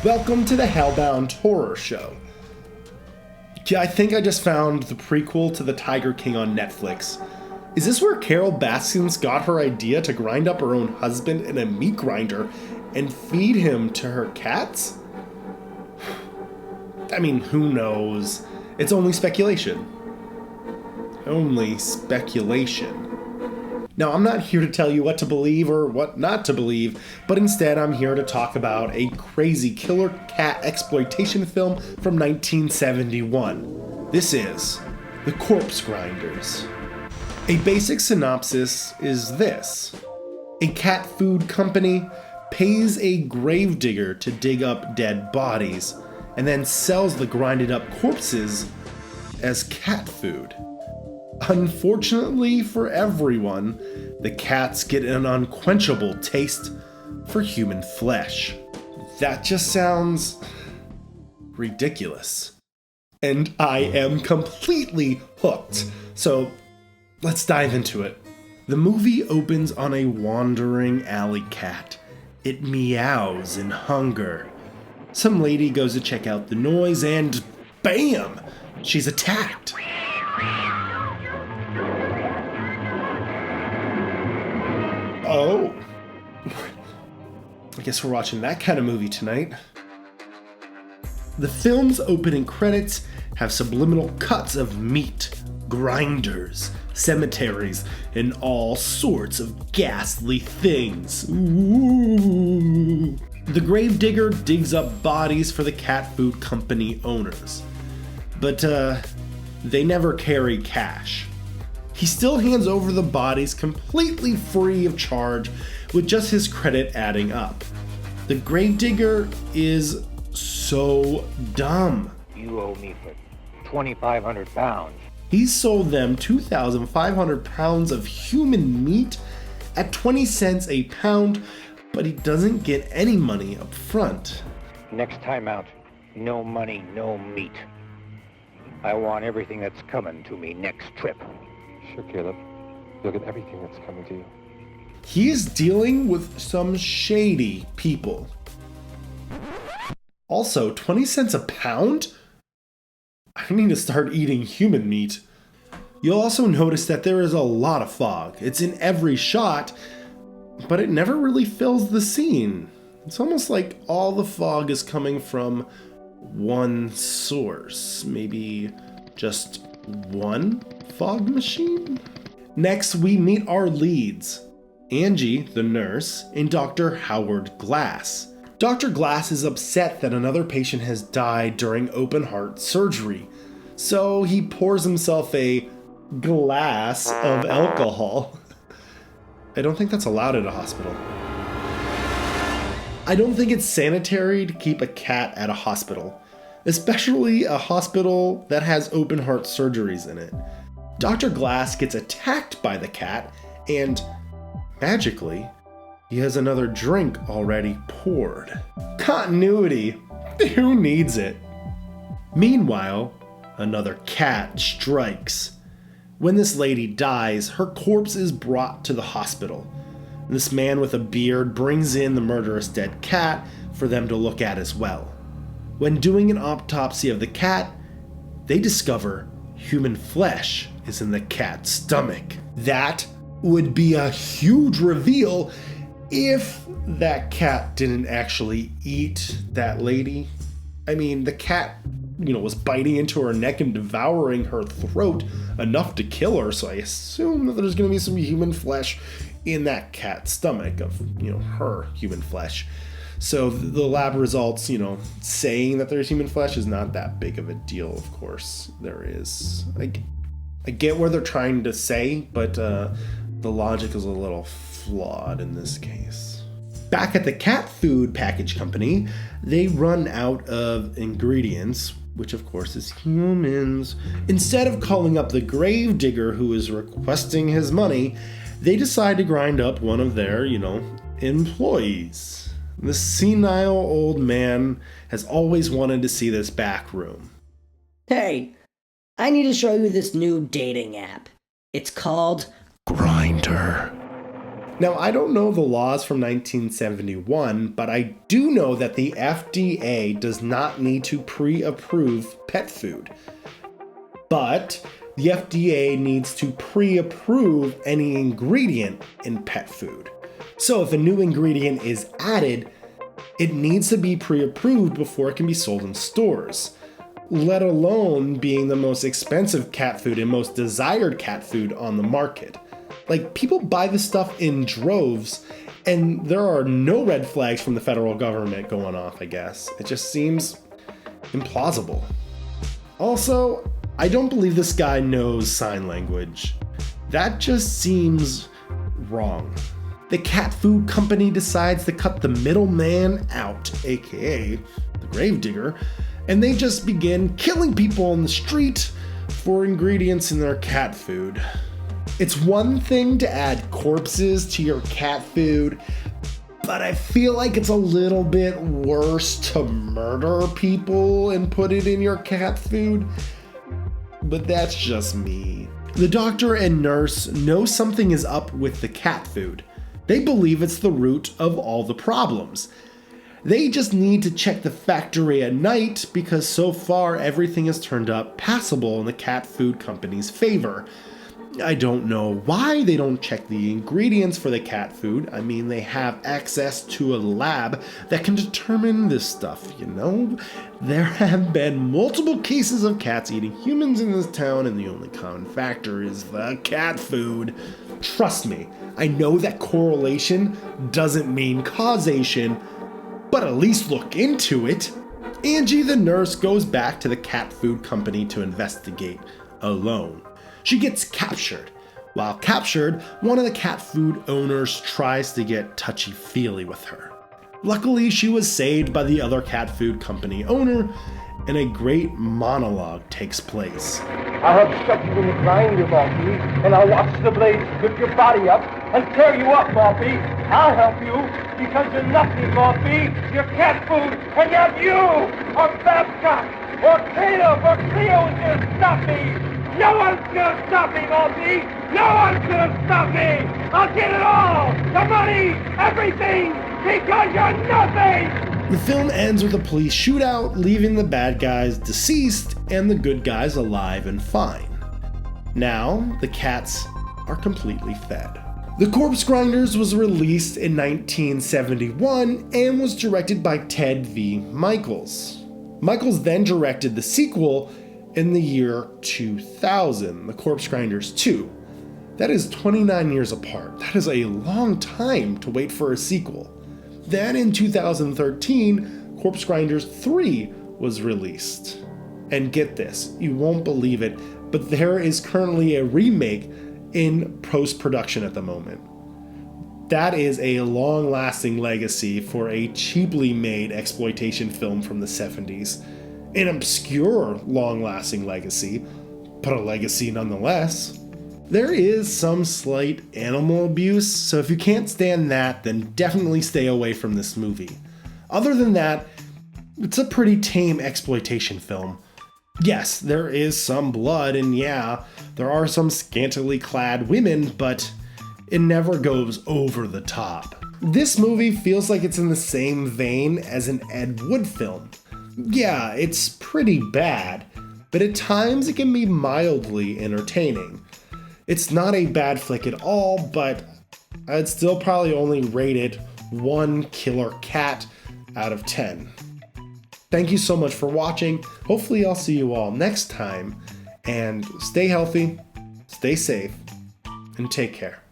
Welcome to the HellBound horror show. I think I just found the prequel to The Tiger King on Netflix. Is this where Carol Baskins got her idea to grind up her own husband in a meat grinder and feed him to her cats? I mean, who knows? It's only speculation. Only speculation. Now, I'm not here to tell you what to believe or what not to believe, but instead I'm here to talk about a crazy killer cat exploitation film from 1971. This is The Corpse Grinders. A basic synopsis is this. A cat food company pays a gravedigger to dig up dead bodies and then sells the grinded up corpses as cat food. Unfortunately for everyone, the cats get an unquenchable taste for human flesh. That just sounds ridiculous. And I am completely hooked. So let's dive into it. The movie opens on a wandering alley cat. It meows in hunger. Some lady goes to check out the noise and bam! She's attacked. Oh, I guess we're watching that kind of movie tonight. The film's opening credits have subliminal cuts of meat, grinders, cemeteries, and all sorts of ghastly things. Ooh. The gravedigger digs up bodies for the cat food company owners, but they never carry cash. He still hands over the bodies completely free of charge, with just his credit adding up. The gravedigger is so dumb. You owe me for 2,500 pounds. He sold them 2,500 pounds of human meat at 20 cents a pound, but he doesn't get any money up front. Next time out, no money, no meat. I want everything that's coming to me next trip. Sure, Caleb. You'll get everything that's coming to you. He is dealing with some shady people. Also, 20 cents a pound? I need to start eating human meat. You'll also notice that there is a lot of fog. It's in every shot, but it never really fills the scene. It's almost like all the fog is coming from one source. Maybe just one fog machine? Next, we meet our leads, Angie, the nurse, and Dr. Howard Glass. Dr. Glass is upset that another patient has died during open heart surgery, so he pours himself a glass of alcohol. I don't think that's allowed at a hospital. I don't think it's sanitary to keep a cat at a hospital, especially a hospital that has open heart surgeries in it. Dr. Glass gets attacked by the cat, and magically, he has another drink already poured. Continuity! Who needs it? Meanwhile, another cat strikes. When this lady dies, her corpse is brought to the hospital. This man with a beard brings in the murderous dead cat for them to look at as well. When doing an autopsy of the cat, they discover human flesh is in the cat's stomach. That would be a huge reveal if that cat didn't actually eat that lady. I mean, the cat, was biting into her neck and devouring her throat enough to kill her, so I assume that there's going to be some human flesh in that cat's stomach of, her human flesh. So the lab results, saying that there's human flesh is not that big of a deal, of course. There is. I get where they're trying to say, but the logic is a little flawed in this case. Back at the cat food package company, they run out of ingredients, which of course is humans. Instead of calling up the gravedigger who is requesting his money, they decide to grind up one of their, employees. The senile old man has always wanted to see this back room. Hey, I need to show you this new dating app. It's called Grindr. Now, I don't know the laws from 1971, but I do know that the FDA does not need to pre-approve pet food. But the FDA needs to pre-approve any ingredient in pet food. So if a new ingredient is added, it needs to be pre-approved before it can be sold in stores, let alone being the most expensive cat food and most desired cat food on the market. Like, people buy this stuff in droves, and there are no red flags from the federal government going off, I guess. It just seems implausible. Also, I don't believe this guy knows sign language. That just seems wrong. The cat food company decides to cut the middleman out, aka the gravedigger, and they just begin killing people on the street for ingredients in their cat food. It's one thing to add corpses to your cat food, but I feel like it's a little bit worse to murder people and put it in your cat food. But that's just me. The doctor and nurse know something is up with the cat food. They believe it's the root of all the problems. They just need to check the factory at night because so far everything has turned up passable in the cat food company's favor. I don't know why they don't check the ingredients for the cat food. I mean, they have access to a lab that can determine this stuff, you know? There have been multiple cases of cats eating humans in this town, and the only common factor is the cat food. Trust me, I know that correlation doesn't mean causation, but at least look into it. Angie, the nurse, goes back to the cat food company to investigate alone. She gets captured. While captured, one of the cat food owners tries to get touchy-feely with her. Luckily, she was saved by the other cat food company owner, and a great monologue takes place. I'll have stuck you in the grinder, Maltby, and I'll watch the blades rip your body up and tear you up, Maltby. I'll help you, because you're nothing, Maltby. You're cat food, and yet you are Babcock, or Caleb, or Cleo is gonna stop me. No one's gonna stop me, Maltby. No one's gonna stop me. I'll get it all, the money, everything, because you're nothing. The film ends with a police shootout, leaving the bad guys deceased and the good guys alive and fine. Now, the cats are completely fed. The Corpse Grinders was released in 1971 and was directed by Ted V. Michaels. Michaels then directed the sequel in the year 2000, The Corpse Grinders 2. That is 29 years apart. That is a long time to wait for a sequel. Then in 2013, Corpse Grinders 3 was released. And get this, you won't believe it, but there is currently a remake in post-production at the moment. That is a long-lasting legacy for a cheaply made exploitation film from the 70s. An obscure, long-lasting legacy, but a legacy nonetheless. There is some slight animal abuse, so if you can't stand that, then definitely stay away from this movie. Other than that, it's a pretty tame exploitation film. Yes, there is some blood, and yeah, there are some scantily clad women, but it never goes over the top. This movie feels like it's in the same vein as an Ed Wood film. Yeah, it's pretty bad, but at times it can be mildly entertaining. It's not a bad flick at all, but I'd still probably only rate it 1 killer cat out of 10. Thank you so much for watching. Hopefully I'll see you all next time, and stay healthy, stay safe, and take care.